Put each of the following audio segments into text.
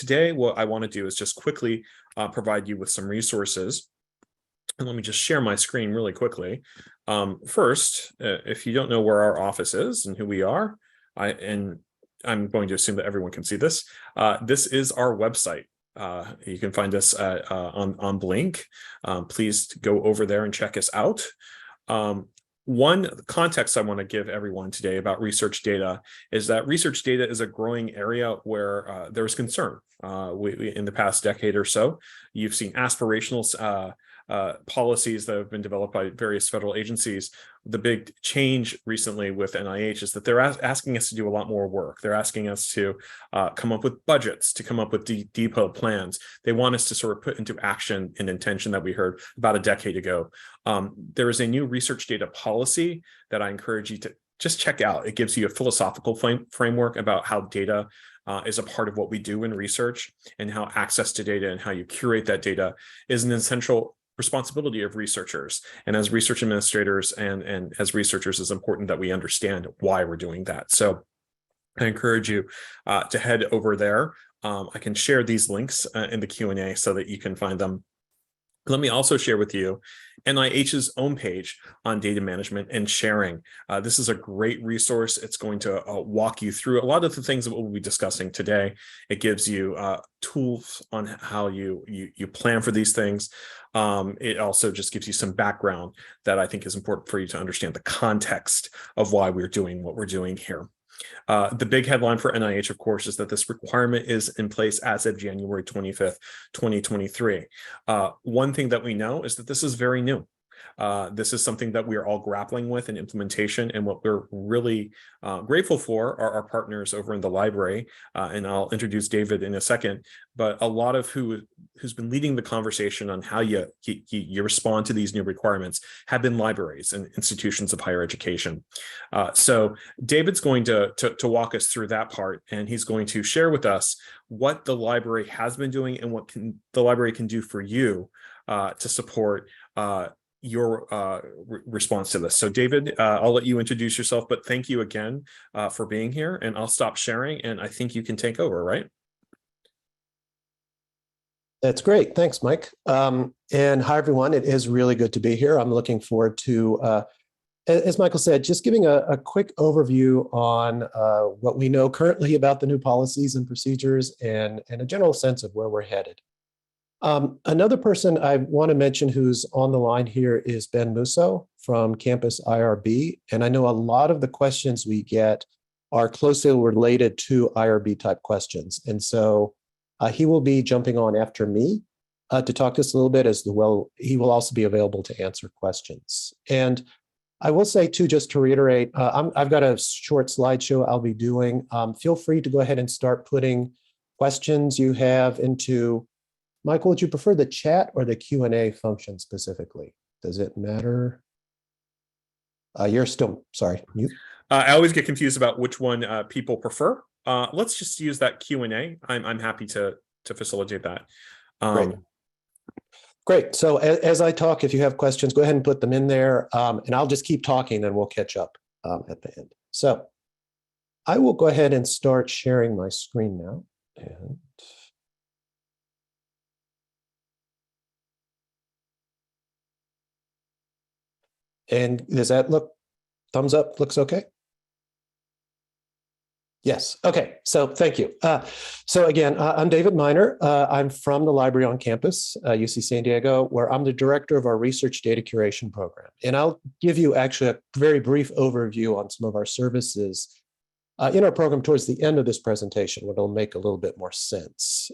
today, what I want to do is just quickly provide you with some resources. And let me just share my screen really quickly. First, if you don't know where our office is and who we are, I'm going to assume that everyone can see this. This is our website. You can find us on Blink. Please go over there and check us out. One context I want to give everyone today about research data is that research data is a growing area where there's concern. In the past decade or so, you've seen aspirational policies that have been developed by various federal agencies. The big change recently with NIH is that they're asking us to do a lot more work. They're asking us to come up with budgets, to come up with detailed plans. They want us to sort of put into action an intention that we heard about a decade ago. There is a new research data policy that I encourage you to just check out. It gives you a philosophical framework about how data is a part of what we do in research, and how access to data and how you curate that data is an essential responsibility of researchers. And as research administrators and as researchers, it's important that we understand why we're doing that. So I encourage you to head over there. I can share these links in the Q&A so that you can find them. Let me also share with you NIH's own page on data management and sharing. This is a great resource. It's going to walk you through a lot of the things that we'll be discussing today. It gives you tools on how you plan for these things. It also just gives you some background that I think is important for you to understand the context of why we're doing what we're doing here. The big headline for NIH, of course, is that this requirement is in place as of January 25th, 2023. One thing that we know is that this is very new. This is something that we are all grappling with in implementation, and what we're really grateful for are our partners over in the library, and I'll introduce David in a second, but a lot of who's been leading the conversation on how you respond to these new requirements have been libraries and institutions of higher education. So David's going to walk us through that part, and he's going to share with us what the library has been doing and what the library can do for you to support your response to this. So David, I'll let you introduce yourself, but thank you again for being here, and I'll stop sharing, and I think you can take over, right? That's great. Thanks, Mike. And hi, everyone. It is really good to be here. I'm looking forward to, as Michael said, just giving a quick overview on what we know currently about the new policies and procedures, and a general sense of where we're headed. Another person I want to mention who's on the line here is Ben Musso from Campus IRB. And I know a lot of the questions we get are closely related to IRB type questions. And so he will be jumping on after me to talk to us a little bit, as well. He will also be available to answer questions. And I will say too, just to reiterate, I've got a short slideshow I'll be doing. Feel free to go ahead and start putting questions you have into. Michael, would you prefer the chat or the Q&A function specifically? Does it matter? You're still, sorry. I always get confused about which one people prefer. Let's just use that Q&A. I'm happy to facilitate that. Great. So as I talk, if you have questions, go ahead and put them in there, and I'll just keep talking, and we'll catch up at the end. So I will go ahead and start sharing my screen now. And does that look, thumbs up, looks okay? Yes, okay, so thank you. So again, I'm David Miner. I'm from the library on campus, UC San Diego, where I'm the director of our research data curation program. And I'll give you actually a very brief overview on some of our services in our program towards the end of this presentation, where it'll make a little bit more sense.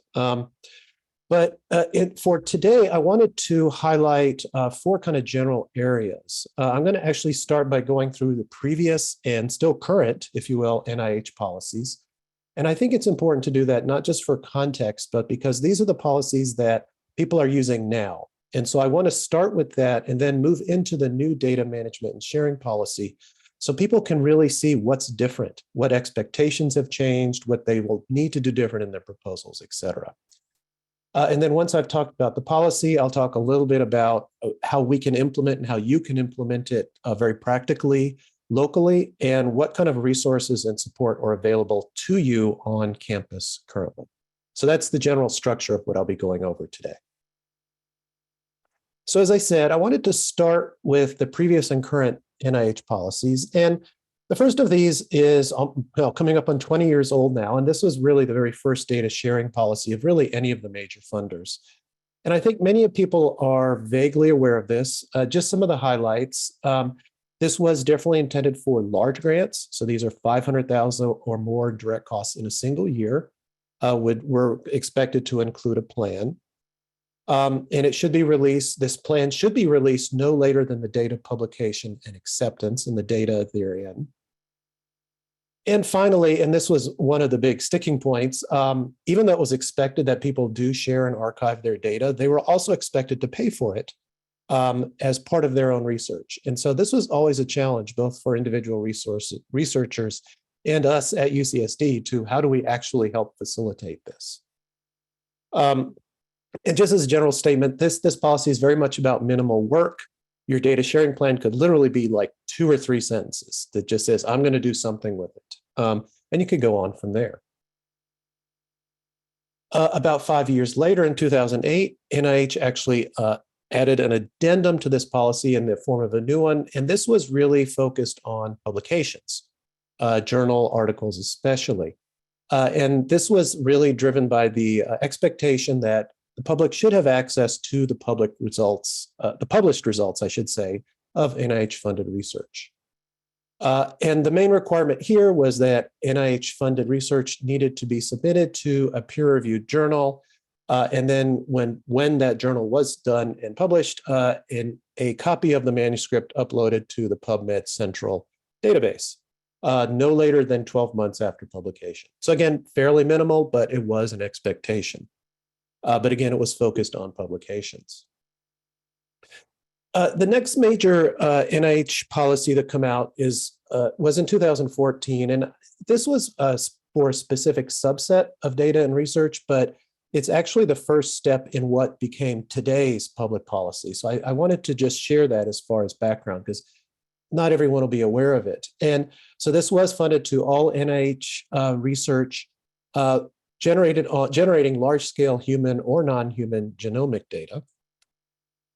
But for today, I wanted to highlight four kind of general areas. I'm going to actually start by going through the previous and still current, if you will, NIH policies. And I think it's important to do that not just for context, but because these are the policies that people are using now. And so I want to start with that and then move into the new data management and sharing policy, so people can really see what's different, what expectations have changed, what they will need to do different in their proposals, et cetera. And then once I've talked about the policy, I'll talk a little bit about how we can implement and how you can implement it very practically, locally, and what kind of resources and support are available to you on campus currently. So that's the general structure of what I'll be going over today. So as I said, I wanted to start with the previous and current NIH policies. And the first of these is coming up on 20 years old now. And this was really the very first data sharing policy of really any of the major funders. And I think many people are vaguely aware of this. Just some of the highlights. This was definitely intended for large grants. So these are 500,000 or more direct costs in a single year, were expected to include a plan. And it should be released, this plan should be released no later than the date of publication and acceptance and the data therein. And finally, and this was one of the big sticking points, even though it was expected that people do share and archive their data, they were also expected to pay for it as part of their own research. And so this was always a challenge, both for individual researchers and us at UCSD to how do we actually help facilitate this? And just as a general statement, this policy is very much about minimal work. Your data sharing plan could literally be like 2 or 3 sentences that just says, I'm going to do something with it. And you could go on from there. About 5 years later, in 2008, NIH actually added an addendum to this policy in the form of a new one. And this was really focused on publications, journal articles especially. And this was really driven by the expectation that the public should have access to the published results, I should say, of NIH-funded research. And the main requirement here was that NIH-funded research needed to be submitted to a peer-reviewed journal, and then when that journal was done and published, in a copy of the manuscript uploaded to the PubMed Central database, no later than 12 months after publication. So again, fairly minimal, but it was an expectation. But again, it was focused on publications. The next major NIH policy that came out was in 2014, and this was for a specific subset of data and research, but it's actually the first step in what became today's public policy. So I wanted to just share that as far as background, because not everyone will be aware of it. And so this was funded to all NIH research generating large-scale human or non-human genomic data.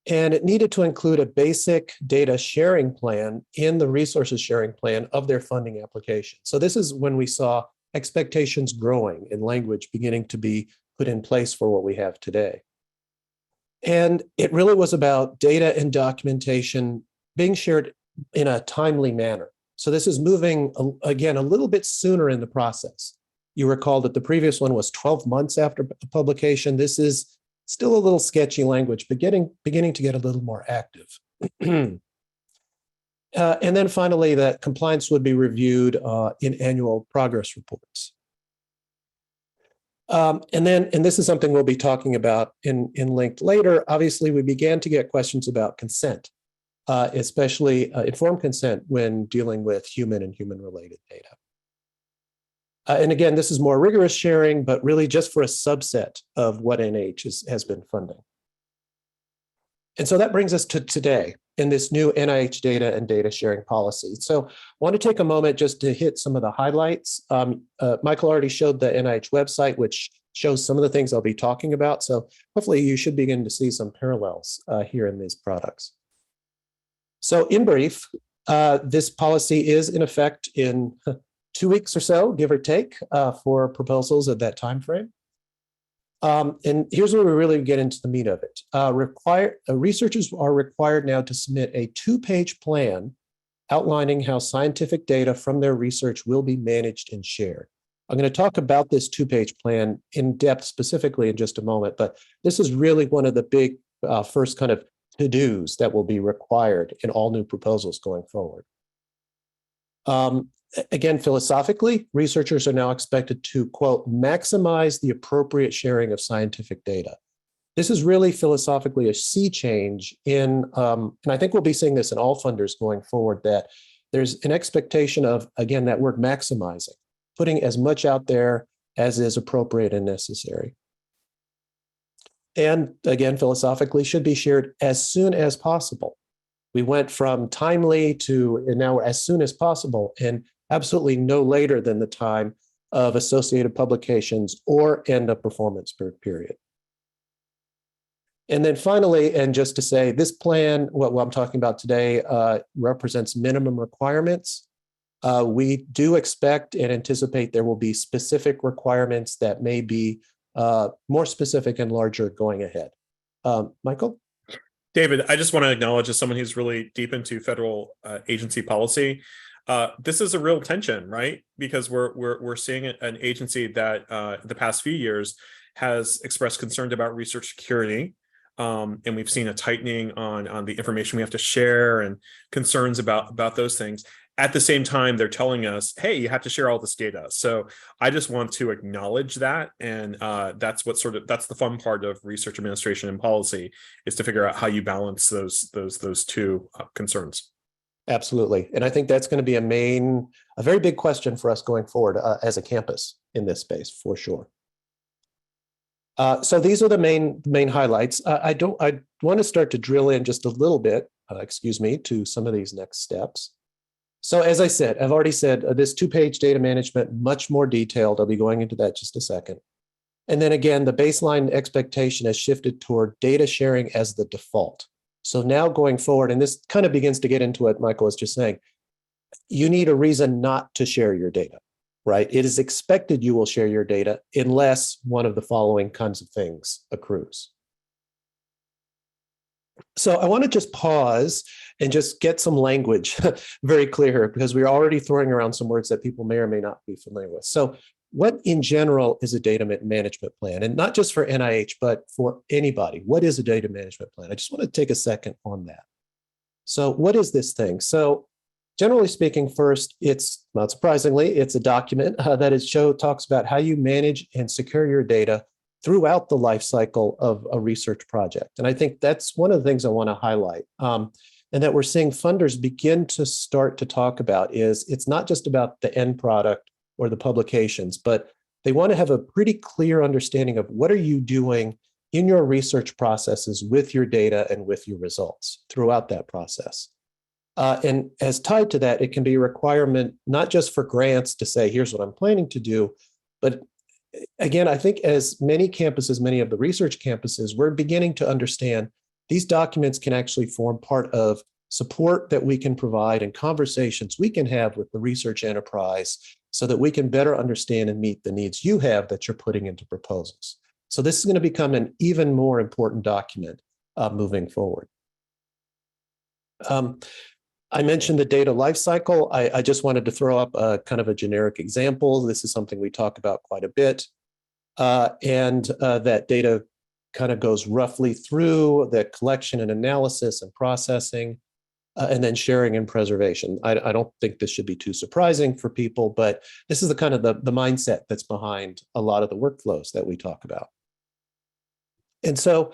And it needed to include a basic data sharing plan in the resources sharing plan of their funding application. So this is when we saw expectations growing and language beginning to be put in place for what we have today. And it really was about data and documentation being shared in a timely manner. So this is moving, again, a little bit sooner in the process. You recall that the previous one was 12 months after publication. This is still a little sketchy language, but beginning to get a little more active. And then finally, that compliance would be reviewed in annual progress reports. And this is something we'll be talking about in length later. Obviously, we began to get questions about consent, especially informed consent when dealing with human and human-related data. And again, this is more rigorous sharing, but really just for a subset of what NIH has been funding. And so that brings us to today in this new NIH data and data sharing policy. So I want to take a moment just to hit some of the highlights. Michael already showed the NIH website, which shows some of the things I'll be talking about. So hopefully you should begin to see some parallels here in these products. So in brief, this policy is in effect in 2 weeks or so, give or take, for proposals at that time frame. And here's where we really get into the meat of it. Researchers are required now to submit a 2-page plan outlining how scientific data from their research will be managed and shared. I'm going to talk about this 2-page plan in depth specifically in just a moment, but this is really one of the big first kind of to-dos that will be required in all new proposals going forward. Again, philosophically, researchers are now expected to, quote, maximize the appropriate sharing of scientific data. This is really philosophically a sea change in, and I think we'll be seeing this in all funders going forward, that there's an expectation of, again, that word maximizing, putting as much out there as is appropriate and necessary. And again, philosophically, should be shared as soon as possible. We went from timely to now as soon as possible, and absolutely no later than the time of associated publications or end of performance period. And then finally, and just to say, this plan, what I'm talking about today, represents minimum requirements. We do expect and anticipate there will be specific requirements that may be more specific and larger going ahead. Michael? David, I just want to acknowledge, as someone who's really deep into federal agency policy, this is a real tension, right? Because we're seeing an agency that the past few years has expressed concern about research security. And we've seen a tightening on the information we have to share and concerns about those things. At the same time, they're telling us, hey, you have to share all this data. So I just want to acknowledge that. And that's the fun part of research administration and policy, is to figure out how you balance those two concerns. Absolutely. And I think that's going to be a very big question for us going forward as a campus in this space, for sure. So these are the main highlights. I want to start to drill in just a little bit, to some of these next steps. So as I said, I've already said this 2-page data management, much more detailed. I'll be going into that just a second. And then again, the baseline expectation has shifted toward data sharing as the default. So now going forward, and this kind of begins to get into what Michael was just saying, you need a reason not to share your data, right? It is expected you will share your data unless one of the following kinds of things accrues. So I want to just pause and just get some language very clear here, because we're already throwing around some words that people may or may not be familiar with. So what in general is a data management plan? And not just for NIH, but for anybody. What is a data management plan? I just want to take a second on that. So what is this thing? So generally speaking, first, it's not surprisingly, it's a document that talks about how you manage and secure your data throughout the life cycle of a research project. And I think that's one of the things I want to highlight. And that we're seeing funders begin to start to talk about is it's not just about the end product or the publications, but they want to have a pretty clear understanding of what are you doing in your research processes with your data and with your results throughout that process. And as tied to that, it can be a requirement, not just for grants to say, here's what I'm planning to do, but again, I think as many campuses, many of the research campuses, we're beginning to understand these documents can actually form part of support that we can provide and conversations we can have with the research enterprise so that we can better understand and meet the needs you have that you're putting into proposals. So this is going to become an even more important document moving forward. I mentioned the data lifecycle. I just wanted to throw up a kind of a generic example. This is something we talk about quite a bit. That data kind of goes roughly through the collection and analysis and processing, and then sharing and preservation. I don't think this should be too surprising for people, but this is the kind of the mindset that's behind a lot of the workflows that we talk about. And so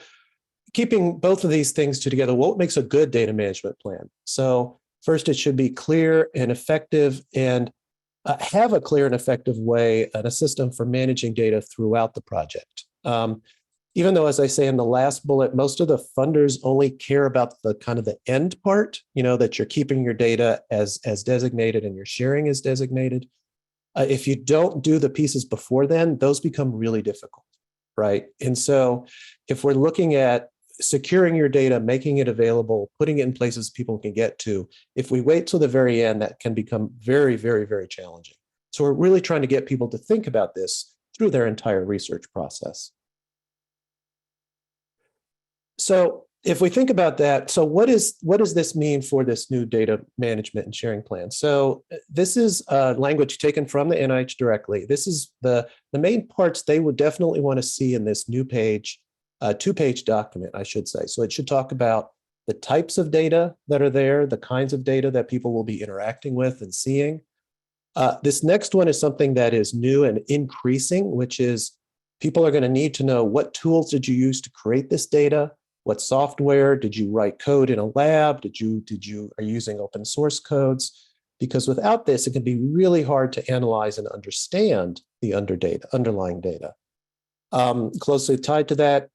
keeping both of these things together, what makes a good data management plan? So first, it should be clear and effective and have a clear and effective way and a system for managing data throughout the project. Even though, as I say in the last bullet, most of the funders only care about the kind of the end part, that you're keeping your data as designated and your sharing is designated. If you don't do the pieces before then, those become really difficult, right? And so if we're looking at securing your data, making it available, putting it in places people can get to, if we wait till the very end, that can become very, very, very challenging. So we're really trying to get people to think about this through their entire research process. So if we think about that, so what does this mean for this new data management and sharing plan? So this is language taken from the NIH directly. This is the main parts they would definitely want to see in this new page, 2-page document, I should say. So it should talk about the types of data that are there, the kinds of data that people will be interacting with and seeing. This next one is something that is new and increasing, which is people are going to need to know what tools did you use to create this data? What software? Did you write code in a lab? Are you using open source codes? Because without this, it can be really hard to analyze and understand the underlying data. Closely tied to that,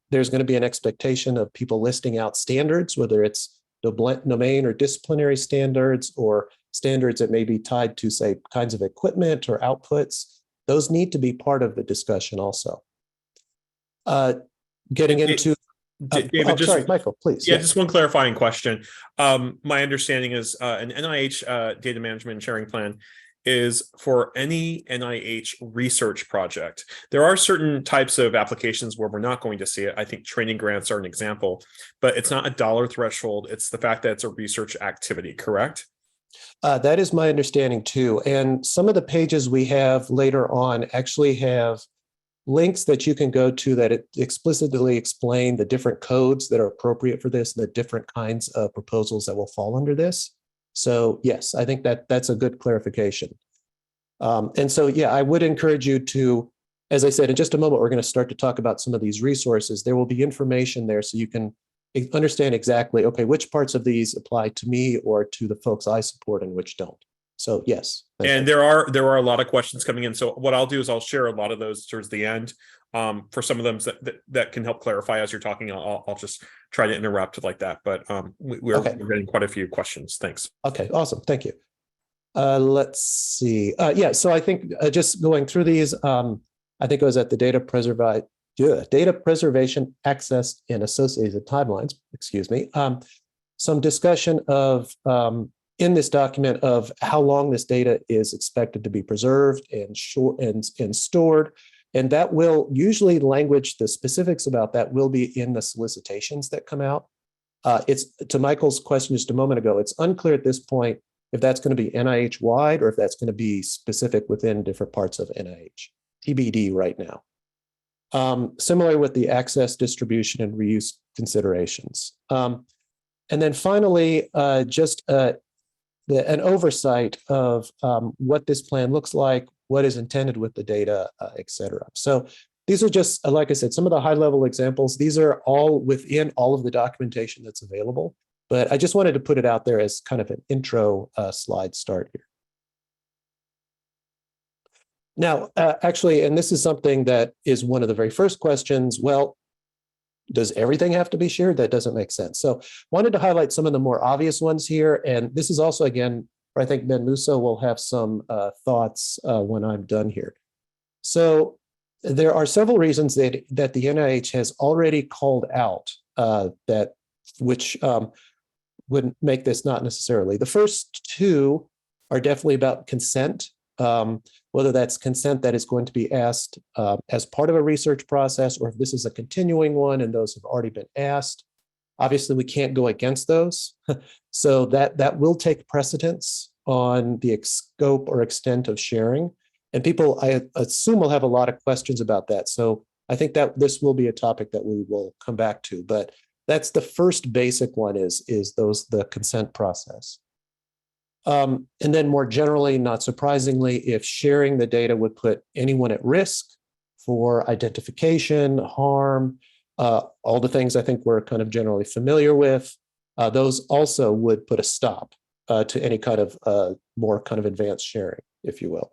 there's going to be an expectation of people listing out standards, whether it's domain or disciplinary standards or standards that may be tied to, say, kinds of equipment or outputs. Those need to be part of the discussion also. Getting into, David, just sorry, Michael, please. yeah, just one clarifying question. My understanding is an NIH data management and sharing plan is for any NIH research project. There are certain types of applications where we're not going to see it. I think training grants are an example, but it's not a dollar threshold. It's the fact that it's a research activity, correct? That is my understanding too. And some of the pages we have later on actually have links that you can go to that explicitly explain the different codes that are appropriate for this and the different kinds of proposals that will fall under this. So yes, I think that that's a good clarification. And so, yeah, I would encourage you to, as I said, in just a moment, we're going to start to talk about some of these resources. There will be information there so you can understand exactly, okay, which parts of these apply to me or to the folks I support and which don't. So yes. And there are a lot of questions coming in. So what I'll do is I'll share a lot of those towards the end. For some of them that can help clarify as you're talking, I'll just try to interrupt like that. But we're getting quite a few questions. Thanks. Okay, awesome. Thank you. Let's see. Yeah, so I think just going through these, I think it was at the data preservation access and associated timelines, excuse me. Some discussion of in this document of how long this data is expected to be preserved and stored. And that will usually language, the specifics about that will be in the solicitations that come out. It's to Michael's question just a moment ago, it's unclear at this point if that's going to be NIH wide or if that's going to be specific within different parts of NIH, TBD right now. Similar with the access, distribution, and reuse considerations. And then finally, just an oversight of what this plan looks like, what is intended with the data, et cetera. So these are just, like I said, some of the high level examples. These are all within all of the documentation that's available, but I just wanted to put it out there as kind of an intro slide start here. Now, actually, and this is something that is one of the very first questions, well, does everything have to be shared? That doesn't make sense. So wanted to highlight some of the more obvious ones here. And this is also, again, where I think Ben Musso will have some thoughts when I'm done here. So there are several reasons that the NIH has already called out which would make this not necessarily. The first two are definitely about consent, whether that's consent that is going to be asked as part of a research process, or if this is a continuing one and those have already been asked. Obviously, we can't go against those. So that will take precedence on the scope or extent of sharing. And people, I assume, will have a lot of questions about that. So I think that this will be a topic that we will come back to. But that's the first basic one is the consent process. And then more generally, not surprisingly, if sharing the data would put anyone at risk for identification, harm, all the things I think we're kind of generally familiar with, those also would put a stop to any kind of more kind of advanced sharing, if you will.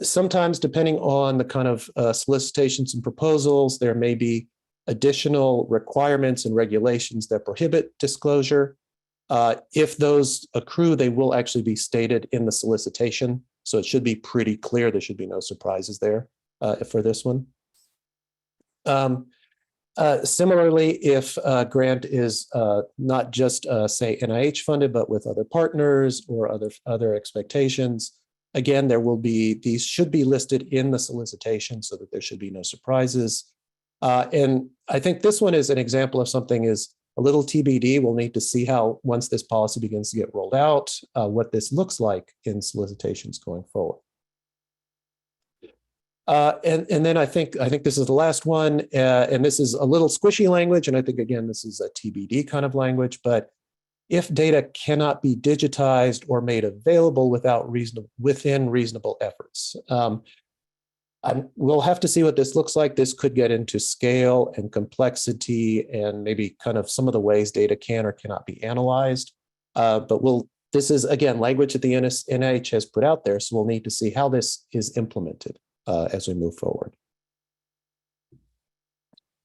Sometimes, depending on the kind of solicitations and proposals, there may be additional requirements and regulations that prohibit disclosure. If those accrue, they will actually be stated in the solicitation. So it should be pretty clear. There should be no surprises there for this one. Similarly, if a grant is not just, say, NIH funded, but with other partners or other expectations, again, these should be listed in the solicitation so that there should be no surprises. And I think this one is an example of something is a little TBD. We'll need to see how, once this policy begins to get rolled out, what this looks like in solicitations going forward. And then I think this is the last one, and this is a little squishy language, and I think, again, this is a TBD kind of language, but if data cannot be digitized or made available within reasonable efforts. We'll have to see what this looks like. This could get into scale and complexity and maybe kind of some of the ways data can or cannot be analyzed. But this is, again, language that the NIH has put out there, so we'll need to see how this is implemented as we move forward.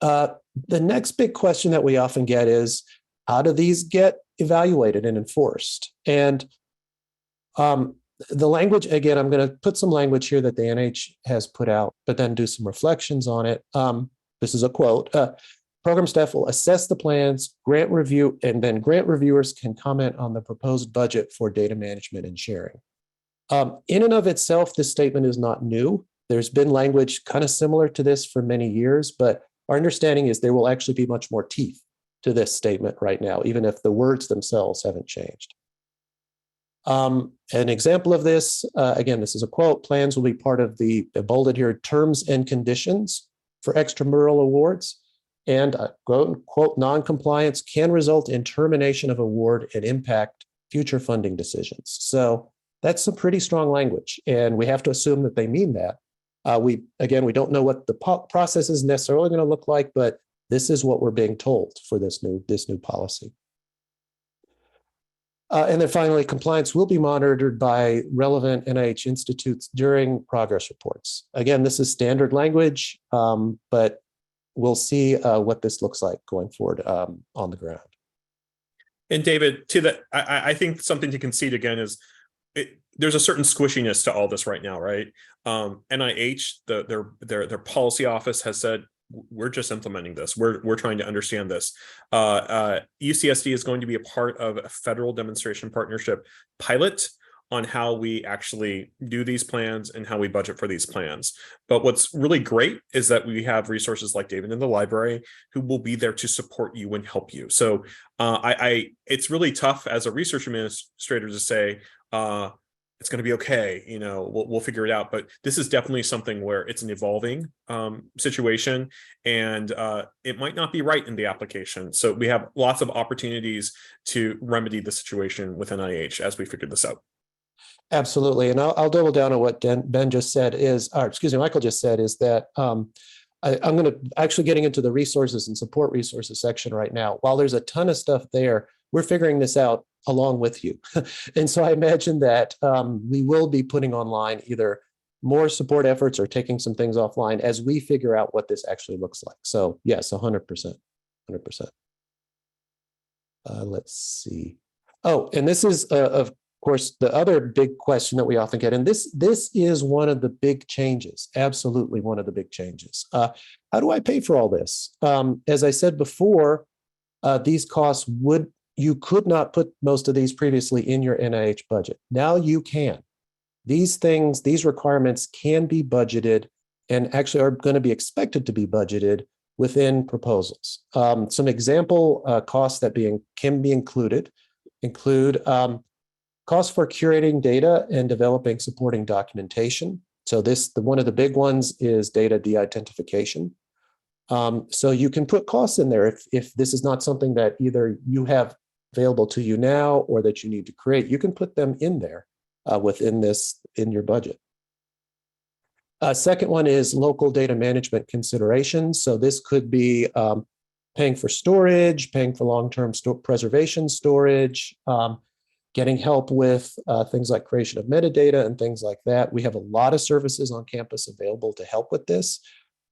The next big question that we often get is, how do these get evaluated and enforced? And the language, again, I'm going to put some language here that the NIH has put out, but then do some reflections on it. This is a quote. Program staff will assess the plans, grant review, and then grant reviewers can comment on the proposed budget for data management and sharing. In and of itself, this statement is not new. There's been language kind of similar to this for many years, but our understanding is there will actually be much more teeth to this statement right now, even if the words themselves haven't changed. An example of this, again, this is a quote, plans will be part of the bolded here, terms and conditions for extramural awards. And quote, non-compliance can result in termination of award and impact future funding decisions. So that's some pretty strong language, and we have to assume that they mean that. We don't know what the process is necessarily going to look like, but this is what we're being told for this new policy. And then finally, compliance will be monitored by relevant NIH institutes during progress reports. Again, this is standard language, but we'll see what this looks like going forward on the ground. And David, to that, I think something to concede again is there's a certain squishiness to all this right now, right? NIH, their policy office has said, we're just implementing this. We're trying to understand this. UCSD is going to be a part of a federal demonstration partnership pilot on how we actually do these plans and how we budget for these plans. But what's really great is that we have resources like David in the library who will be there to support you and help you. So it's really tough as a research administrator to say, it's going to be okay, we'll figure it out. But this is definitely something where it's an evolving situation, and it might not be right in the application. So we have lots of opportunities to remedy the situation with NIH as we figure this out. Absolutely. And I'll double down on what Ben just said Michael just said is that I'm going to actually getting into the resources and support resources section right now. While there's a ton of stuff there, we're figuring this out along with you. And so I imagine that we will be putting online either more support efforts or taking some things offline as we figure out what this actually looks like. So yes, 100%. Let's see. Oh, and this is, of course, the other big question that we often get, and this is one of the big changes, absolutely one of the big changes. How do I pay for all this? As I said before, these costs you could not put most of these previously in your NIH budget. Now you can. These requirements can be budgeted and actually are going to be expected to be budgeted within proposals. Some example costs that can be include costs for curating data and developing supporting documentation. So one of the big ones is data de-identification. So you can put costs in there if this is not something that either you have available to you now or that you need to create. You can put them in there in your budget. Second one is local data management considerations. So this could be paying for storage, paying for long-term preservation storage, getting help with things like creation of metadata and things like that. We have a lot of services on campus available to help with this.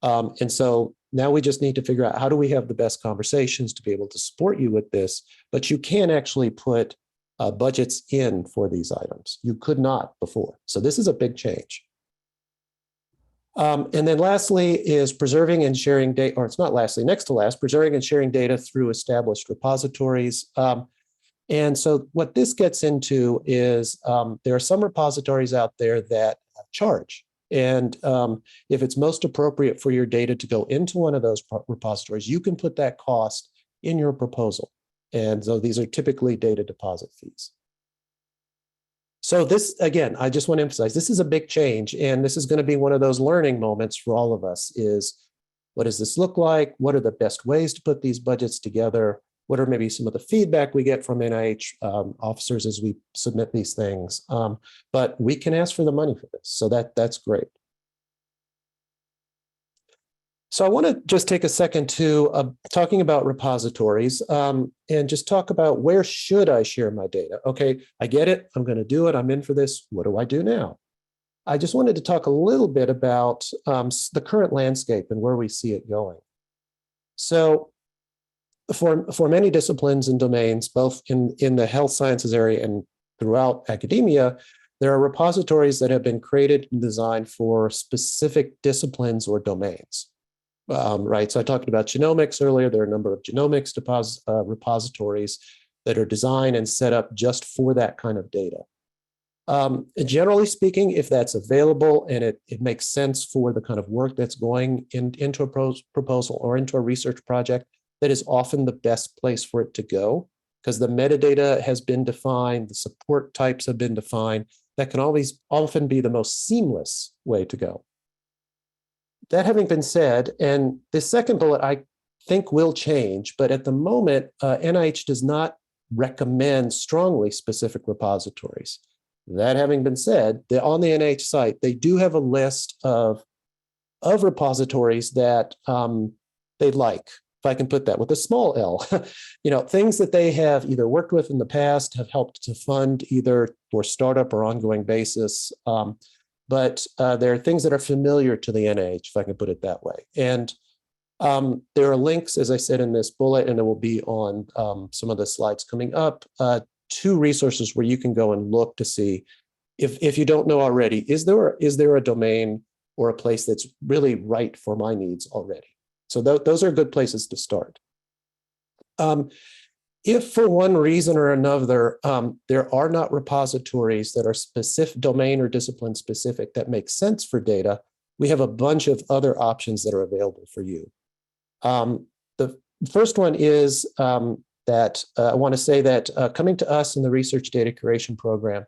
And so now we just need to figure out how do we have the best conversations to be able to support you with this, but you can actually put budgets in for these items. You could not before. So this is a big change. And then lastly is preserving and sharing data, or it's not lastly, next to last, preserving and sharing data through established repositories. And so what this gets into is there are some repositories out there that charge. And if it's most appropriate for your data to go into one of those repositories, you can put that cost in your proposal. And so these are typically data deposit fees. So this, again, I just want to emphasize, this is a big change. And this is going to be one of those learning moments for all of us is, what does this look like? What are the best ways to put these budgets together? What are maybe some of the feedback we get from NIH officers as we submit these things? But we can ask for the money for this, so that's great. So I want to just take a second to talking about repositories and just talk about where should I share my data? Okay, I get it. I'm going to do it. I'm in for this. What do I do now? I just wanted to talk a little bit about the current landscape and where we see it going. So for many disciplines and domains, both in the health sciences area and throughout academia, there are repositories that have been created and designed for specific disciplines or domains. Right, so I talked about genomics earlier. There are a number of genomics repositories that are designed and set up just for that kind of data. Generally speaking, if that's available and it makes sense for the kind of work that's going into a proposal or into a research project, that is often the best place for it to go, because the metadata has been defined, the support types have been defined. That can often be the most seamless way to go. That having been said, and the second bullet I think will change, but at the moment, NIH does not recommend strongly specific repositories. That having been said, on the NIH site, they do have a list of repositories that they'd like, if I can put that with a small L, things that they have either worked with in the past, have helped to fund either for startup or ongoing basis. But there are things that are familiar to the NIH, if I can put it that way. And there are links, as I said in this bullet, and it will be on some of the slides coming up, to resources where you can go and look to see if you don't know already, is there a domain or a place that's really right for my needs already? So those are good places to start. If for one reason or another, there are not repositories that are specific, domain or discipline specific, that make sense for data, we have a bunch of other options that are available for you. The first one is that I want to say that coming to us in the Research Data Curation Program,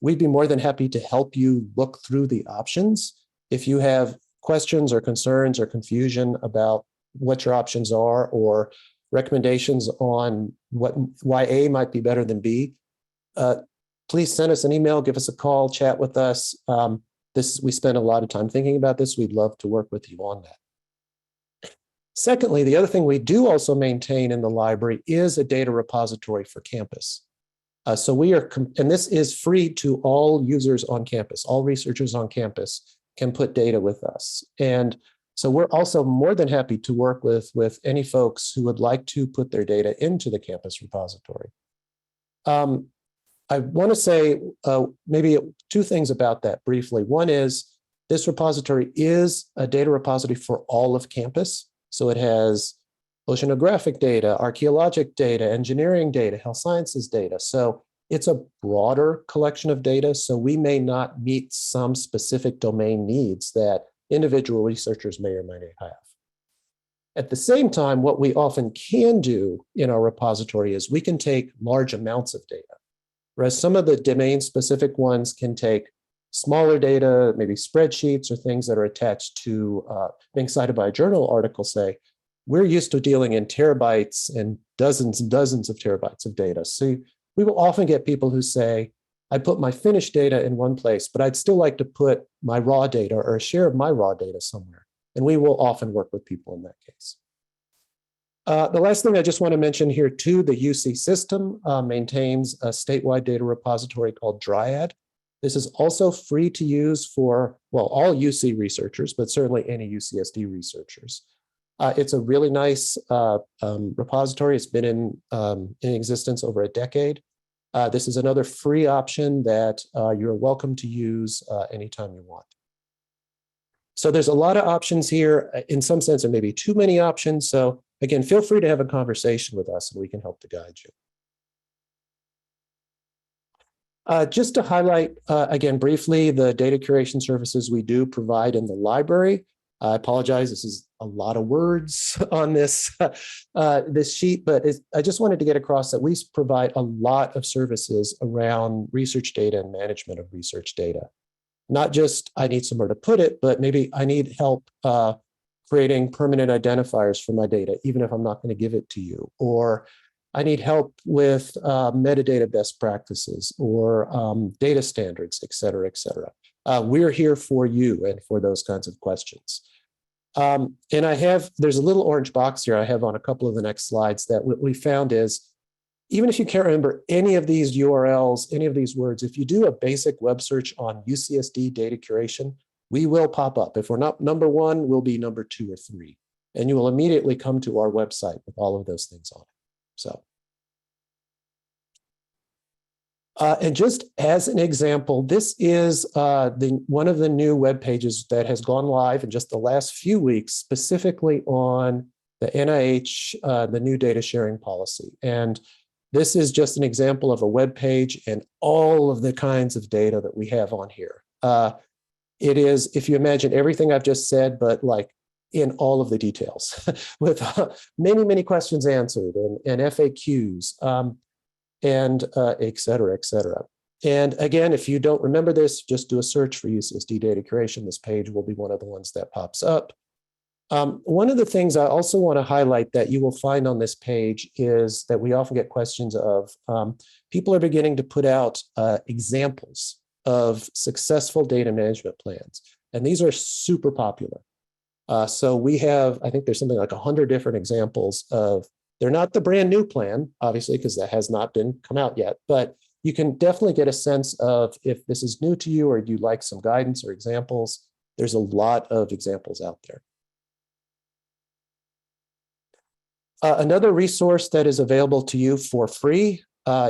we'd be more than happy to help you look through the options. If you have questions or concerns or confusion about what your options are, or recommendations on why A might be better than B, please send us an email, give us a call, chat with us. We spend a lot of time thinking about this. We'd love to work with you on that. Secondly, the other thing we do also maintain in the library is a data repository for campus. So we are, and this is free to all users on campus. All researchers on campus can put data with us. And so we're also more than happy to work with any folks who would like to put their data into the campus repository. I want to say maybe two things about that briefly. One is this repository is a data repository for all of campus. So it has oceanographic data, archaeologic data, engineering data, health sciences data. So it's a broader collection of data. So we may not meet some specific domain needs that individual researchers may or may not have. At the same time, what we often can do in our repository is we can take large amounts of data, whereas some of the domain-specific ones can take smaller data, maybe spreadsheets or things that are attached to being cited by a journal article. Say, we're used to dealing in terabytes and dozens of terabytes of data. So we will often get people who say, I put my finished data in one place, but I'd still like to put my raw data or a share of my raw data somewhere. And we will often work with people in that case. The last thing I just want to mention here too, the UC system maintains a statewide data repository called Dryad. This is also free to use for, well, all UC researchers, but certainly any UCSD researchers. It's a really nice repository. It's been in existence over a decade. This is another free option that you're welcome to use anytime you want. So there's a lot of options here. In some sense, there may be too many options. So again, feel free to have a conversation with us and we can help to guide you. Just to highlight, again, briefly, the data curation services we do provide in the library. I apologize, this is a lot of words on this, this sheet, but I just wanted to get across that we provide a lot of services around research data and management of research data. Not just I need somewhere to put it, but maybe I need help creating permanent identifiers for my data, even if I'm not going to give it to you. Or I need help with metadata best practices or data standards, et cetera, et cetera. We're here for you and for those kinds of questions. And there's a little orange box here I have on a couple of the next slides that what we found is, even if you can't remember any of these URLs, any of these words, if you do a basic web search on UCSD data curation, we will pop up. If we're not number one, we'll be number 2 or 3. and you will immediately come to our website with all of those things on it. So, and just as an example, this is one of the new web pages that has gone live in just the last few weeks, specifically on the NIH, the new data sharing policy. And this is just an example of a web page and all of the kinds of data that we have on here. It is, if you imagine everything I've just said, but like in all of the details with many, many questions answered and FAQs. And et cetera, et cetera. And again, if you don't remember this, just do a search for UCSD data curation. This page will be one of the ones that pops up. One of the things I also want to highlight that you will find on this page is that we often get questions of people are beginning to put out examples of successful data management plans. And these are super popular. So we have, I think there's something like 100 different examples of. They're not the brand new plan, obviously, because that has not been come out yet, but you can definitely get a sense of if this is new to you or you like some guidance or examples. There's a lot of examples out there. Another resource that is available to you for free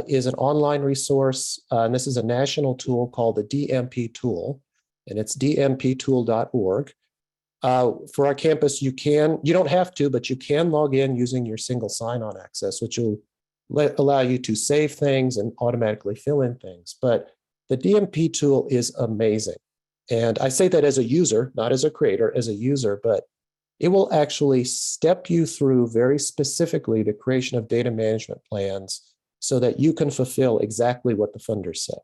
is an online resource, and this is a national tool called the DMP tool, and it's dmptool.org. For our campus, you don't have to, but you can log in using your single sign-on access, which will allow you to save things and automatically fill in things. But the DMP tool is amazing. And I say that as a user, not as a creator, as a user, but it will actually step you through very specifically the creation of data management plans so that you can fulfill exactly what the funders say.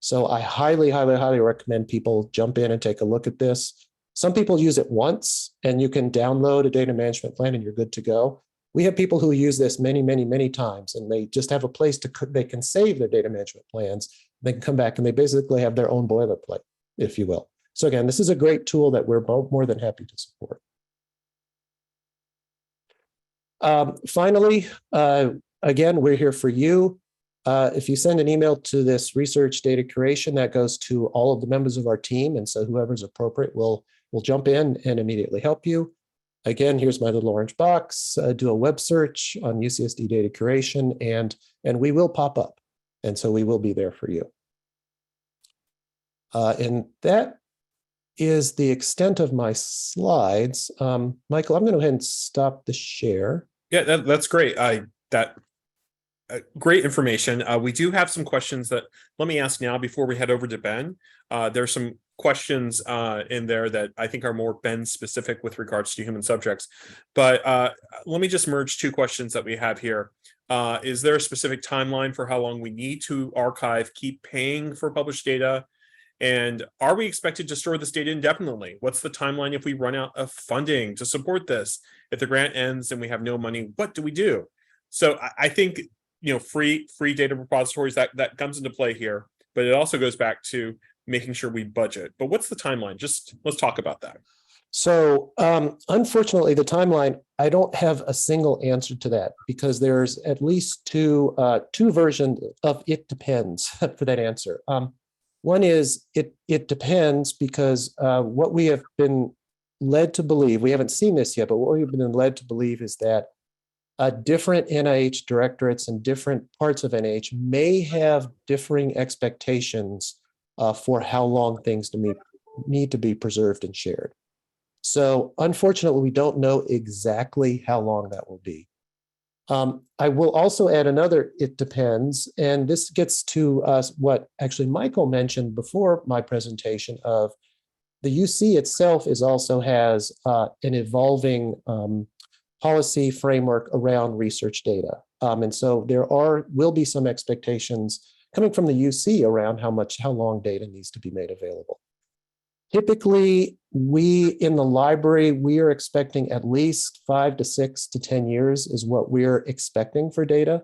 So I highly, highly, highly recommend people jump in and take a look at this. Some people use it once and you can download a data management plan and you're good to go. We have people who use this many, many, many times, and they just have a place they can save their data management plans. They can come back and they basically have their own boilerplate, if you will. So again, this is a great tool that we're more than happy to support. Finally, again, we're here for you. If you send an email to this research data curation, that goes to all of the members of our team. And so whoever's appropriate will jump in and immediately help you. Again, here's my little orange box. Do a web search on UCSD data curation, and we will pop up. And so we will be there for you. And that is the extent of my slides. Michael, I'm going to go ahead and stop the share. Yeah, that's great. Great information. We do have some questions that let me ask now before we head over to Ben. There's some questions in there that I think are more Ben specific with regards to human subjects. But let me just merge two questions that we have here. Is there a specific timeline for how long we need to archive, keep paying for published data? And are we expected to store this data indefinitely? What's the timeline if we run out of funding to support this? If the grant ends and we have no money, what do we do? So I think free data repositories that comes into play here, but it also goes back to making sure we budget. But what's the timeline? Just let's talk about that. So unfortunately, the timeline, I don't have a single answer to that because there's at least two versions of it depends for that answer. One is it depends because what we have been led to believe, we haven't seen this yet, but what we've been led to believe is that different NIH directorates and different parts of NIH may have differing expectations for how long things need to be preserved and shared. So unfortunately, we don't know exactly how long that will be. I will also add another, it depends, and this gets to what actually Michael mentioned before my presentation of the UC itself also has an evolving policy framework around research data. And so there will be some expectations coming from the UC around how long data needs to be made available. Typically, we in the library, we are expecting at least 5 to 6 to 10 years is what we're expecting for data.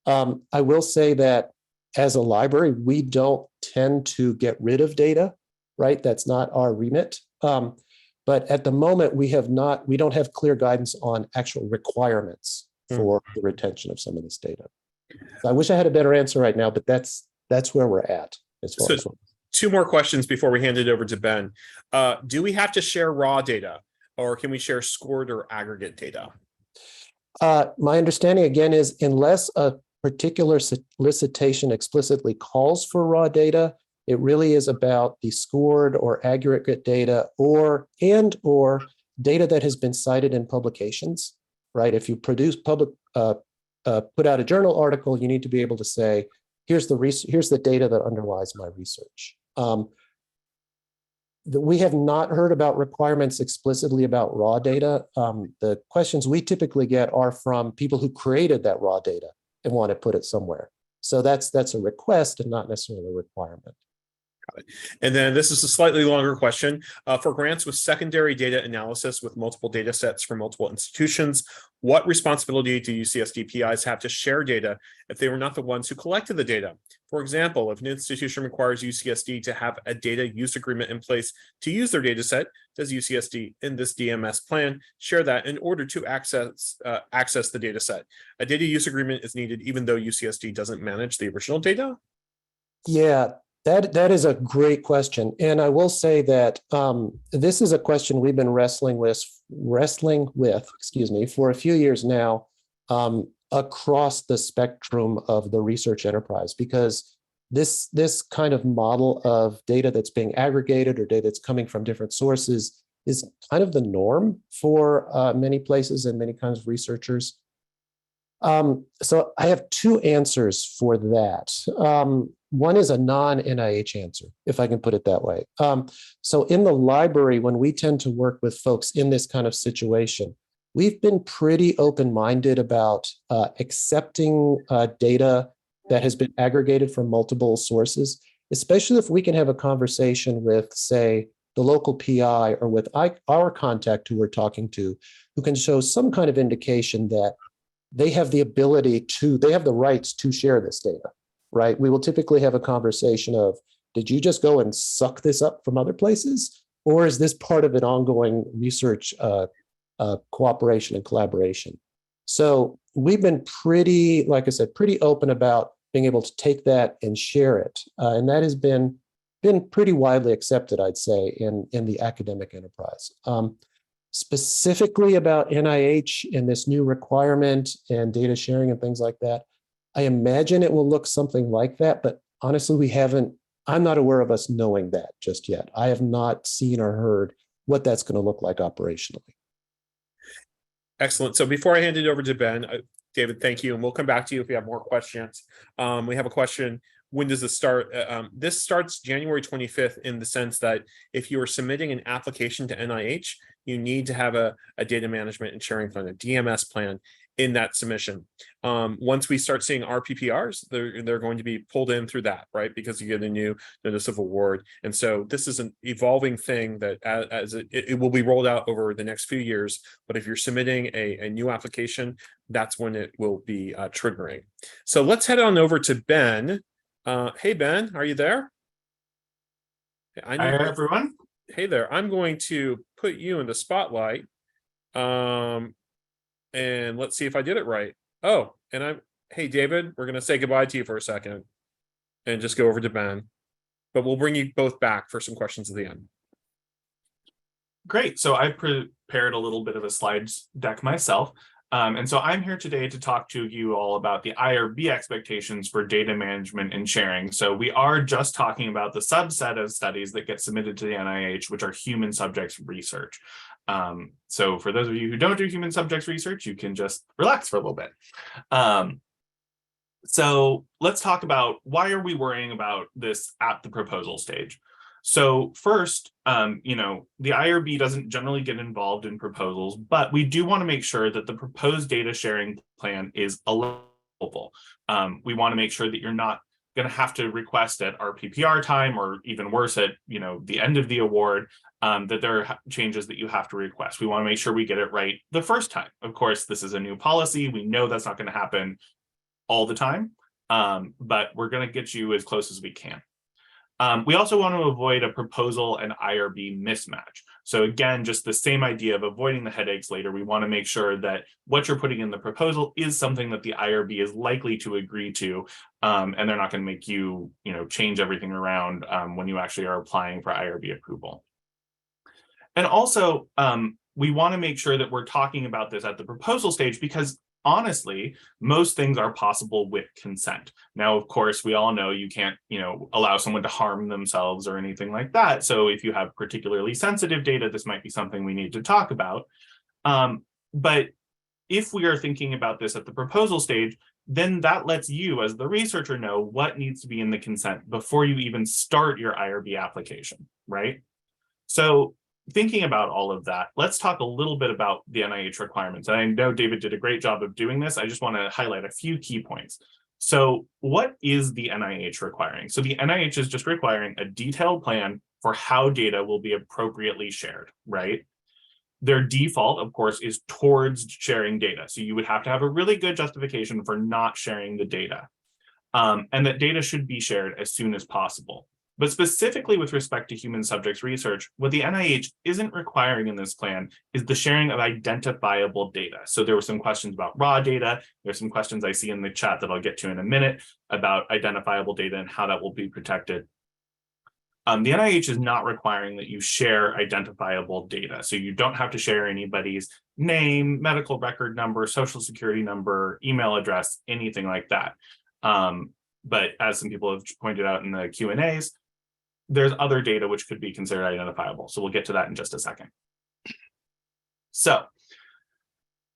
I will say that as a library, we don't tend to get rid of data, right? That's not our remit. But at the moment, we don't have clear guidance on actual requirements for the retention of some of this data. So I wish I had a better answer right now, but that's where we're at as far as. Two more questions before we hand it over to Ben. Do we have to share raw data? or can we share scored or aggregate data? My understanding again is unless a particular solicitation explicitly calls for raw data, it really is about the scored or aggregate data or data that has been cited in publications, right? If you produce put out a journal article, you need to be able to say, here's the data that underlies my research. We have not heard about requirements explicitly about raw data. The questions we typically get are from people who created that raw data and want to put it somewhere. So that's a request and not necessarily a requirement. And then this is a slightly longer question. For grants with secondary data analysis with multiple data sets from multiple institutions, what responsibility do UCSD PIs have to share data if they were not the ones who collected the data? For example, if an institution requires UCSD to have a data use agreement in place to use their data set, does UCSD in this DMS plan share that in order to access the data set? A data use agreement is needed even though UCSD doesn't manage the original data? Yeah, that is a great question. And I will say that this is a question we've been wrestling with, for a few years now, across the spectrum of the research enterprise, because this kind of model of data that's being aggregated or data that's coming from different sources is kind of the norm for many places and many kinds of researchers. So I have two answers for that. One is a non-NIH answer, if I can put it that way. So in the library, when we tend to work with folks in this kind of situation, we've been pretty open-minded about accepting data that has been aggregated from multiple sources, especially if we can have a conversation with, say, the local PI or with our contact who we're talking to, who can show some kind of indication that they have the rights to share this data, right? We will typically have a conversation of, did you just go and suck this up from other places? Or is this part of an ongoing research cooperation and collaboration? So we've been pretty, like I said, pretty open about being able to take that and share it. And that has been pretty widely accepted, I'd say, in the academic enterprise. Specifically about NIH and this new requirement and data sharing and things like that, I imagine it will look something like that, but honestly, I'm not aware of us knowing that just yet. I have not seen or heard what that's going to look like operationally. Excellent. So before I hand it over to Ben, David, thank you. And we'll come back to you if you have more questions. We have a question. When does this start? This starts January 25th in the sense that if you are submitting an application to NIH, you need to have a data management and sharing plan, a DMS plan in that submission. Once we start seeing RPPRs, they're going to be pulled in through that, right? Because you get a new notice of award. And so this is an evolving thing that as it will be rolled out over the next few years. But if you're submitting a new application, that's when it will be triggering. So let's head on over to Ben. Hey, Ben, are you there? Hi, everyone. Hey there. I'm going to put you in the spotlight. And let's see if I did it right. Oh, and hey, David, we're going to say goodbye to you for a second and just go over to Ben. But we'll bring you both back for some questions at the end. Great. So I prepared a little bit of a slides deck myself. And so I'm here today to talk to you all about the IRB expectations for data management and sharing. So we are just talking about the subset of studies that get submitted to the NIH, which are human subjects research. So for those of you who don't do human subjects research, you can just relax for a little bit. So let's talk about why are we worrying about this at the proposal stage? So first, the IRB doesn't generally get involved in proposals, but we do want to make sure that the proposed data sharing plan is allowable. We want to make sure that you're not going to have to request at RPPR time, or even worse at the end of the award, that there are changes that you have to request. We want to make sure we get it right the first time. Of course, this is a new policy. We know that's not going to happen all the time, but we're going to get you as close as we can. We also want to avoid a proposal and IRB mismatch. So again, just the same idea of avoiding the headaches later. We want to make sure that what you're putting in the proposal is something that the IRB is likely to agree to, and they're not going to make you, change everything around when you actually are applying for IRB approval. And also, we want to make sure that we're talking about this at the proposal stage, because honestly, most things are possible with consent. Now, of course, we all know you can't, allow someone to harm themselves or anything like that. So if you have particularly sensitive data, this might be something we need to talk about. But if we are thinking about this at the proposal stage, then that lets you as the researcher know what needs to be in the consent before you even start your IRB application, right? So thinking about all of that, let's talk a little bit about the NIH requirements. And I know David did a great job of doing this. I just want to highlight a few key points. So what is the NIH requiring? So the NIH is just requiring a detailed plan for how data will be appropriately shared, right? Their default, of course, is towards sharing data. So you would have to have a really good justification for not sharing the data. And that data should be shared as soon as possible. But specifically with respect to human subjects research, what the NIH isn't requiring in this plan is the sharing of identifiable data. So there were some questions about raw data. There's some questions I see in the chat that I'll get to in a minute about identifiable data and how that will be protected. The NIH is not requiring that you share identifiable data. So you don't have to share anybody's name, medical record number, social security number, email address, anything like that. But as some people have pointed out in the Q&As, there's other data which could be considered identifiable. So we'll get to that in just a second. So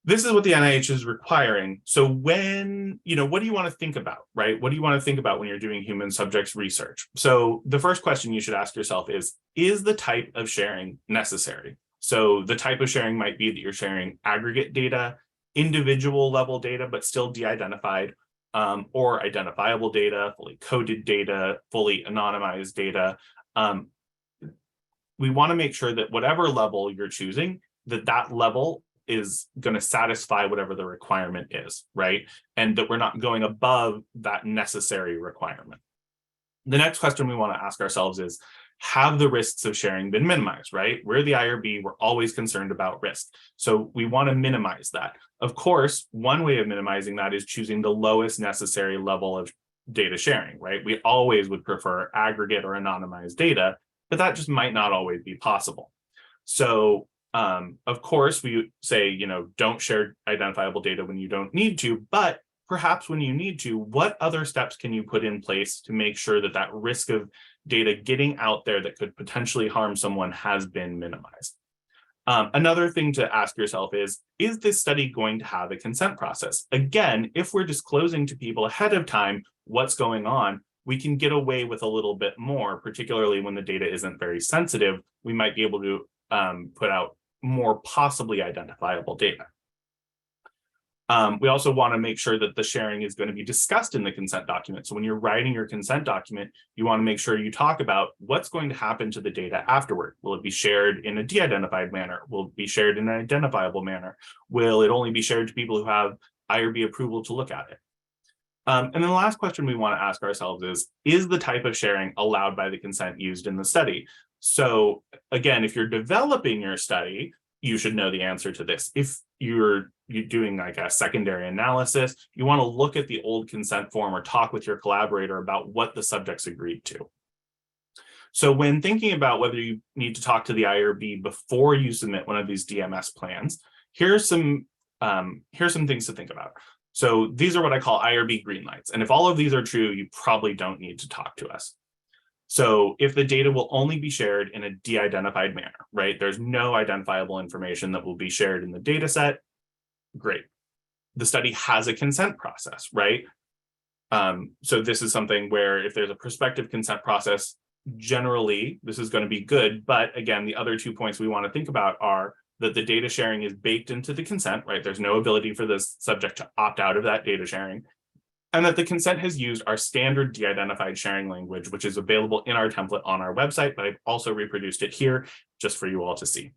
this is what the NIH is requiring. So when, what do you want to think about, right? What do you want to think about when you're doing human subjects research? So the first question you should ask yourself is the type of sharing necessary? So the type of sharing might be that you're sharing aggregate data, individual level data, but still de-identified, or identifiable data, fully coded data, fully anonymized data. We want to make sure that whatever level you're choosing, that level is going to satisfy whatever the requirement is, right? And that we're not going above that necessary requirement. The next question we want to ask ourselves is, have the risks of sharing been minimized, right? We're the IRB, we're always concerned about risk. So we want to minimize that. Of course, one way of minimizing that is choosing the lowest necessary level of data sharing, right? We always would prefer aggregate or anonymized data, but that just might not always be possible. So of course, we say, don't share identifiable data when you don't need to, but perhaps when you need to, what other steps can you put in place to make sure that that risk of data getting out there that could potentially harm someone has been minimized? Another thing to ask yourself is this study going to have a consent process? Again, if we're disclosing to people ahead of time what's going on, we can get away with a little bit more, particularly when the data isn't very sensitive. We might be able to put out more possibly identifiable data. We also want to make sure that the sharing is going to be discussed in the consent document. So when you're writing your consent document, you want to make sure you talk about what's going to happen to the data afterward. Will it be shared in a de-identified manner? Will it be shared in an identifiable manner? Will it only be shared to people who have IRB approval to look at it? And then the last question we want to ask ourselves is the type of sharing allowed by the consent used in the study? So again, if you're developing your study, you should know the answer to this. If you're doing like a secondary analysis, you want to look at the old consent form or talk with your collaborator about what the subjects agreed to. So when thinking about whether you need to talk to the IRB before you submit one of these DMS plans, here's some things to think about. So these are what I call IRB green lights. And if all of these are true, you probably don't need to talk to us. So if the data will only be shared in a de-identified manner, right? There's no identifiable information that will be shared in the data set. Great. The study has a consent process, right? So this is something where if there's a prospective consent process, generally this is going to be good. But again, the other 2 points we want to think about are that the data sharing is baked into the consent, right? There's no ability for the subject to opt out of that data sharing. And that the consent has used our standard de-identified sharing language, which is available in our template on our website, but I've also reproduced it here just for you all to see.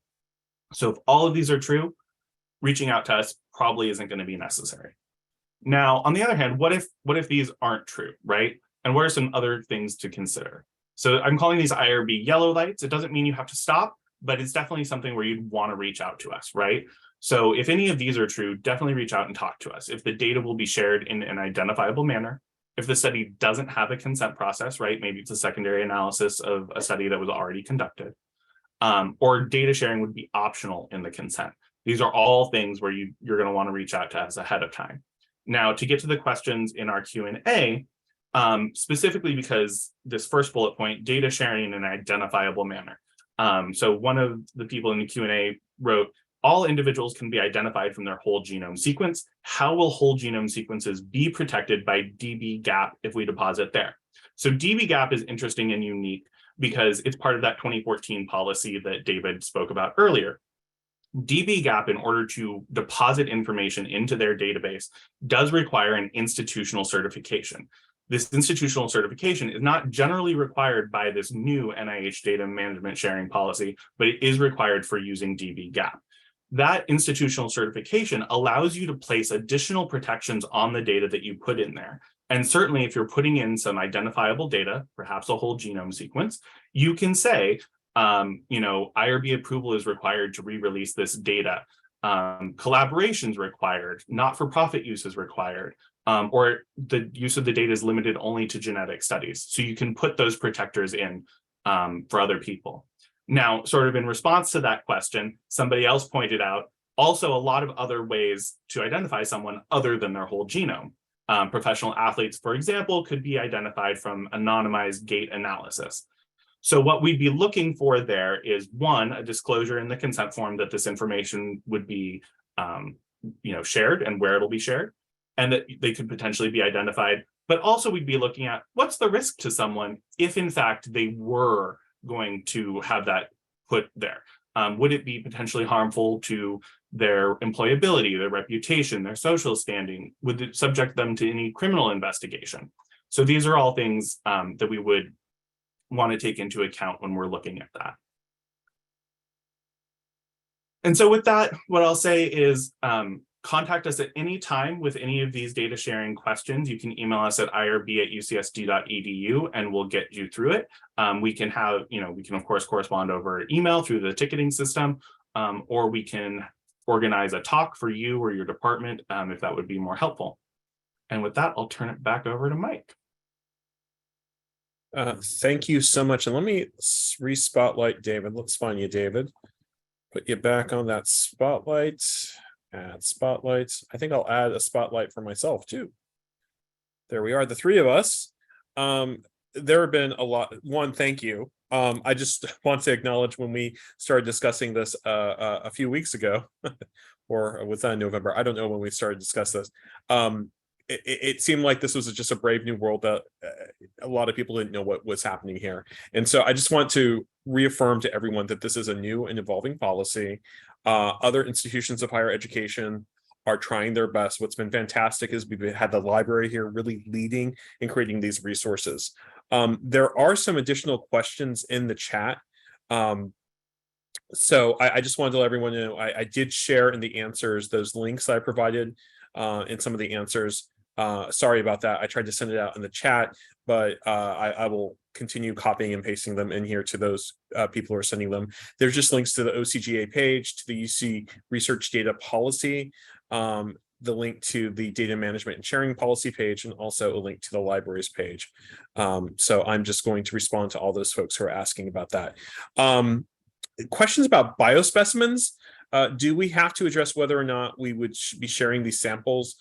So if all of these are true, reaching out to us probably isn't going to be necessary. Now, on the other hand, what if these aren't true, right? And what are some other things to consider? So I'm calling these IRB yellow lights. It doesn't mean you have to stop, but it's definitely something where you'd want to reach out to us, right? So if any of these are true, definitely reach out and talk to us. If the data will be shared in an identifiable manner, if the study doesn't have a consent process, right? Maybe it's a secondary analysis of a study that was already conducted. or data sharing would be optional in the consent. These are all things where you're going to want to reach out to us ahead of time. Now, to get to the questions in our Q&A, specifically because this first bullet point, data sharing in an identifiable manner. So one of the people in the Q&A wrote, all individuals can be identified from their whole genome sequence. How will whole genome sequences be protected by dbGaP if we deposit there? So dbGaP is interesting and unique because it's part of that 2014 policy that David spoke about earlier. dbGaP, in order to deposit information into their database, does require an institutional certification. This institutional certification is not generally required by this new NIH data management sharing policy, but it is required for using dbGaP. That institutional certification allows you to place additional protections on the data that you put in there. And certainly if you're putting in some identifiable data, perhaps a whole genome sequence, you can say, IRB approval is required to re-release this data. Collaboration's required, not-for-profit use is required, or the use of the data is limited only to genetic studies. So you can put those protectors in for other people. Now, sort of in response to that question, somebody else pointed out also a lot of other ways to identify someone other than their whole genome. Professional athletes, for example, could be identified from anonymized gait analysis. So what we'd be looking for there is, one, a disclosure in the consent form that this information would be shared and where it'll be shared, and that they could potentially be identified. But also we'd be looking at what's the risk to someone if in fact they were going to have that put there. Would it be potentially harmful to their employability, their reputation, their social standing? Would it subject them to any criminal investigation? So these are all things that we would want to take into account when we're looking at that. And so with that, what I'll say is contact us at any time with any of these data sharing questions. You can email us at irb@ucsd.edu and we'll get you through it. We can of course correspond over email through the ticketing system, or we can organize a talk for you or your department if that would be more helpful. And with that, I'll turn it back over to Mike. Thank you so much. And let me re-spotlight David. Let's find you, David. Put you back on that spotlight. Add spotlights. I think I'll add a spotlight for myself too. There we are, the three of us. There have been a lot. One, thank you. I just want to acknowledge when we started discussing this a few weeks ago, or was that in November? I don't know when we started discussing this. It seemed like this was just a brave new world that a lot of people didn't know what was happening here. And so I just want to reaffirm to everyone that this is a new and evolving policy. Other institutions of higher education are trying their best. What's been fantastic is we've had the library here really leading in creating these resources. There are some additional questions in the chat. So I just wanted to let everyone know I did share in the answers those links I provided in some of the answers. Sorry about that. I tried to send it out in the chat, but I will continue copying and pasting them in here to those people who are sending them. There's just links to the OCGA page, to the UC Research Data Policy, the link to the Data Management and Sharing Policy page, and also a link to the libraries page. So I'm just going to respond to all those folks who are asking about that. Questions about biospecimens. Do we have to address whether or not we would be sharing these samples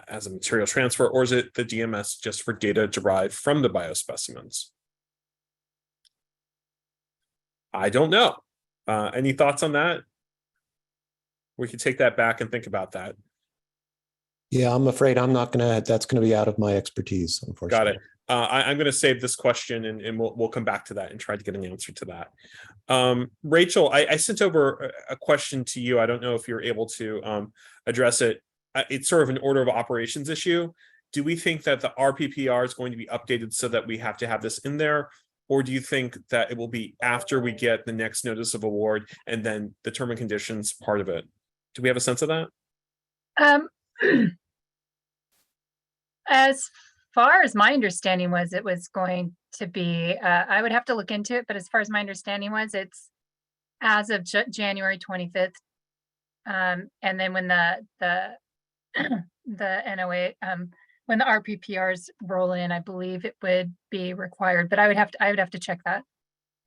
as a material transfer, or is it the DMS just for data derived from the biospecimens? I don't know. Any thoughts on that? We could take that back and think about that. Yeah, I'm afraid that's gonna be out of my expertise, unfortunately. Got it. I'm going to save this question and we'll come back to that and try to get an answer to that. Rachel, I sent over a question to you. I don't know if you're able to address it. It's sort of an order of operations issue. Do we think that the RPPR is going to be updated so that we have to have this in there? Or do you think that it will be after we get the next notice of award and then the term and conditions part of it? Do we have a sense of that? As far as my understanding was, it was going to be, I would have to look into it, but as far as my understanding was, it's as of January 25th. And then when the NOA, when the RPPRs roll in, I believe it would be required, but I would have to check that.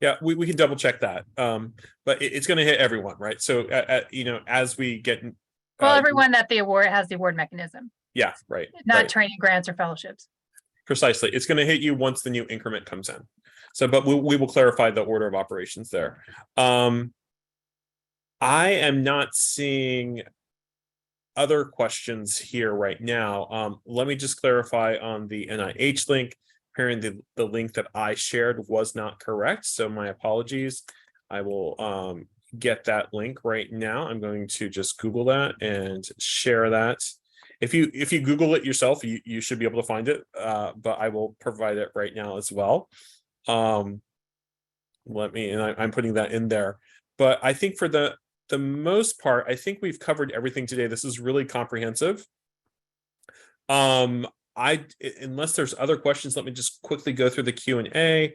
Yeah, we can double check that. But it's going to hit everyone, right? So, as we get. Well, everyone that the award has the award mechanism, Yeah, right. not right. training grants or fellowships. Precisely. It's going to hit you once the new increment comes in. So, but we will clarify the order of operations there. I am not seeing other questions here right now. Let me just clarify on the NIH link. Apparently the link that I shared was not correct. So my apologies. I will get that link right now. I'm going to just Google that and share that. If you Google it yourself, you should be able to find it, but I will provide it right now as well. I'm putting that in there. But I think for the most part, I think we've covered everything today. This is really comprehensive. Unless there's other questions, let me just quickly go through the Q&A.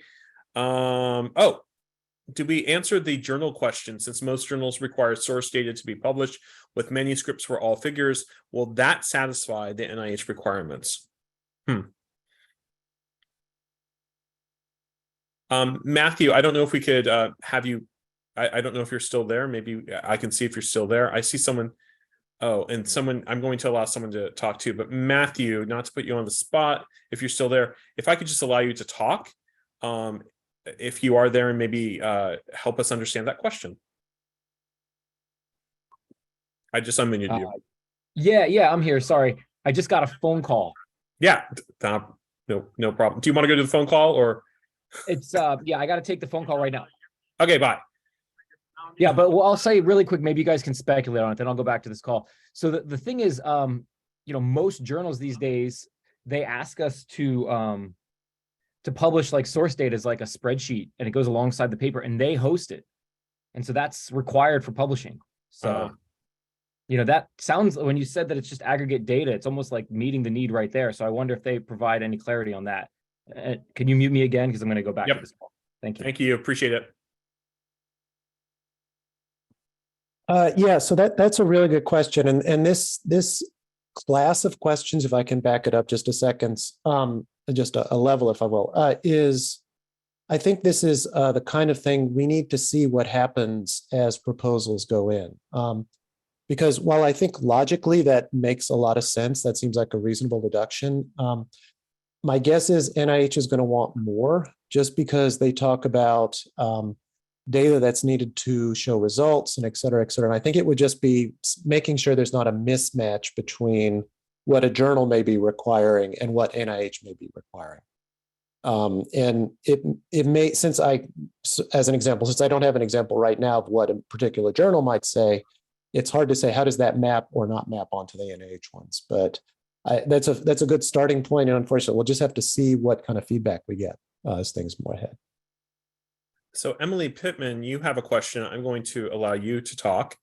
Did we answer the journal question? Since most journals require source data to be published with manuscripts for all figures, will that satisfy the NIH requirements? Matthew, I don't know if we could have you. I don't know if you're still there. Maybe I can see if you're still there. I see someone. Oh, and someone, I'm going to allow someone to talk to, but Matthew, not to put you on the spot, if you're still there, if I could just allow you to talk, if you are there, and maybe help us understand that question. I just unmuted you. Yeah, I'm here. Sorry. I just got a phone call. Yeah, no problem. Do you want to go to the phone call or? It's yeah, I got to take the phone call right now. Okay, bye. Yeah, but I'll say really quick, maybe you guys can speculate on it, then I'll go back to this call. So the thing is, most journals these days, they ask us to publish like source data as like a spreadsheet, and it goes alongside the paper, and they host it. And so that's required for publishing. So, that sounds, when you said that it's just aggregate data, it's almost like meeting the need right there. So I wonder if they provide any clarity on that. Can you mute me again? Because I'm going to go back to this call. Thank you. Thank you. Appreciate it. Yeah, so that's a really good question. And this class of questions, if I can back it up just a second, just a level, if I will, is I think this is the kind of thing we need to see what happens as proposals go in. Because while I think logically that makes a lot of sense, that seems like a reasonable deduction. My guess is NIH is going to want more, just because they talk about data that's needed to show results and et cetera, et cetera. And I think it would just be making sure there's not a mismatch between what a journal may be requiring and what NIH may be requiring. And it may, as an example, since I don't have an example right now of what a particular journal might say, it's hard to say how does that map or not map onto the NIH ones. But that's a good starting point. And unfortunately, we'll just have to see what kind of feedback we get as things move ahead. So Emily Pittman, you have a question. I'm going to allow you to talk.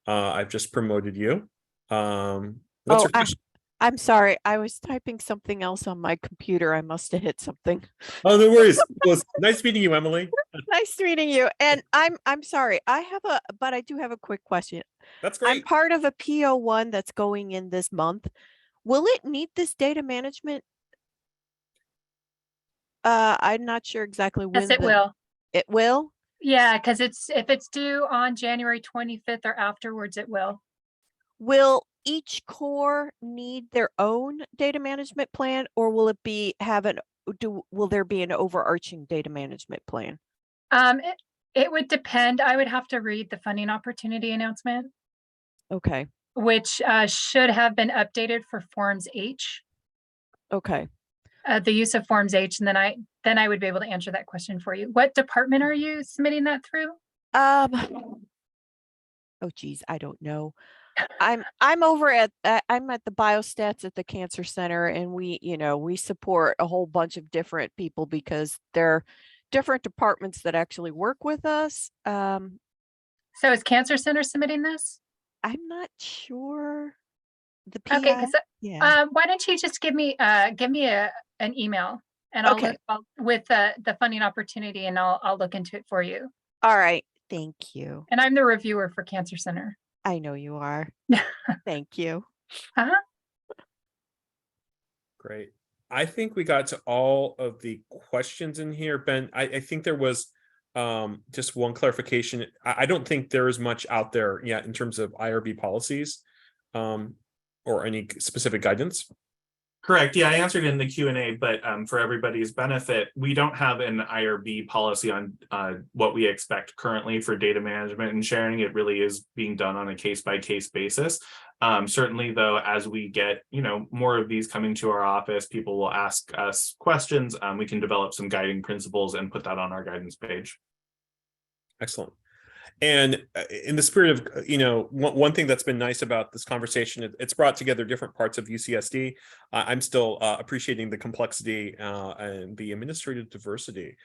I've just promoted you. What's your question? I'm sorry. I was typing something else on my computer. I must have hit something. Oh, no worries. It was nice meeting you, Emily. Nice meeting you. And I'm sorry. But I do have a quick question. That's great. I'm part of a PO1 that's going in this month. Will it need this data management? I'm not sure exactly when. Yes, it will. It will? Yeah, because if it's due on January 25th or afterwards, it will. Will each core need their own data management plan, or will it be will there be an overarching data management plan? It would depend. I would have to read the funding opportunity announcement. Okay. Which should have been updated for Forms H. Okay. The use of Forms H, and then I would be able to answer that question for you. What department are you submitting that through? Oh geez, I don't know. I'm over at I'm at the biostats at the Cancer Center, and we support a whole bunch of different people because they're different departments that actually work with us. So is Cancer Center submitting this? I'm not sure. The PI? Okay, yeah. Why don't you just give me an email, and I'll look with the funding opportunity, and I'll look into it for you. All right. Thank you. And I'm the reviewer for Cancer Center. I know you are. Thank you. Great. I think we got to all of the questions in here, Ben. I think there was just one clarification. I don't think there is much out there yet in terms of IRB policies or any specific guidance. Correct. Yeah, I answered in the Q&A, but for everybody's benefit, we don't have an IRB policy on what we expect currently for data management and sharing. It really is being done on a case-by-case basis. Certainly, though, as we get more of these coming to our office, people will ask us questions. We can develop some guiding principles and put that on our guidance page. Excellent. And in the spirit of, one thing that's been nice about this conversation, it's brought together different parts of UCSD. I'm still appreciating the complexity and the administrative diversity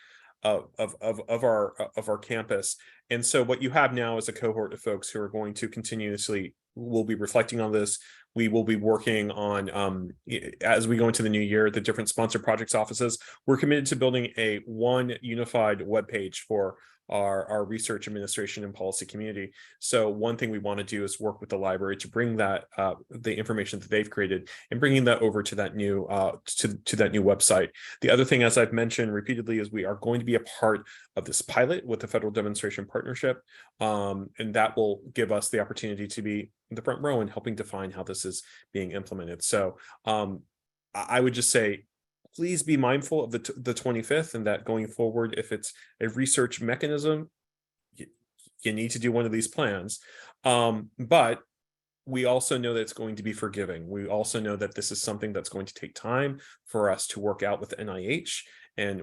of our campus. And so what you have now is a cohort of folks who are going to continuously, will be reflecting on this. We will be working on, as we go into the new year, the different sponsored projects offices. We're committed to building one unified webpage for our research, administration, and policy community. So one thing we want to do is work with the library to bring that the information that they've created and bringing that over to that new to that new website. The other thing, as I've mentioned repeatedly, is we are going to be a part of this pilot with the Federal Demonstration Partnership, and that will give us the opportunity to be in the front row and helping define how this is being implemented. So I would just say, please be mindful of the 25th, and that going forward, if it's a research mechanism, you need to do one of these plans. But we also know that it's going to be forgiving. We also know that this is something that's going to take time for us to work out with NIH, and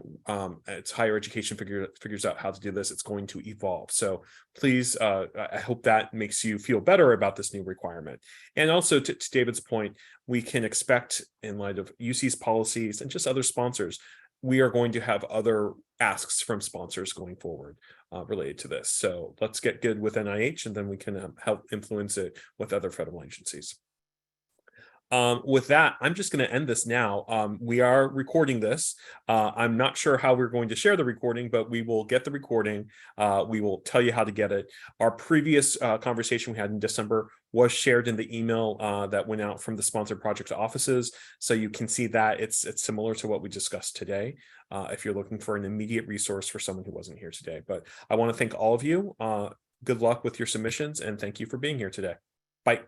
it's higher education figures out how to do this. It's going to evolve. So please, I hope that makes you feel better about this new requirement. And also to David's point, we can expect, in light of UC's policies and just other sponsors, we are going to have other asks from sponsors going forward related to this. So let's get good with NIH, and then we can help influence it with other federal agencies. With that, I'm just going to end this now. We are recording this. I'm not sure how we're going to share the recording, but we will get the recording. We will tell you how to get it. Our previous conversation we had in December was shared in the email that went out from the sponsored project offices. So you can see that it's similar to what we discussed today, if you're looking for an immediate resource for someone who wasn't here today. But I want to thank all of you. Good luck with your submissions, and thank you for being here today. Bye.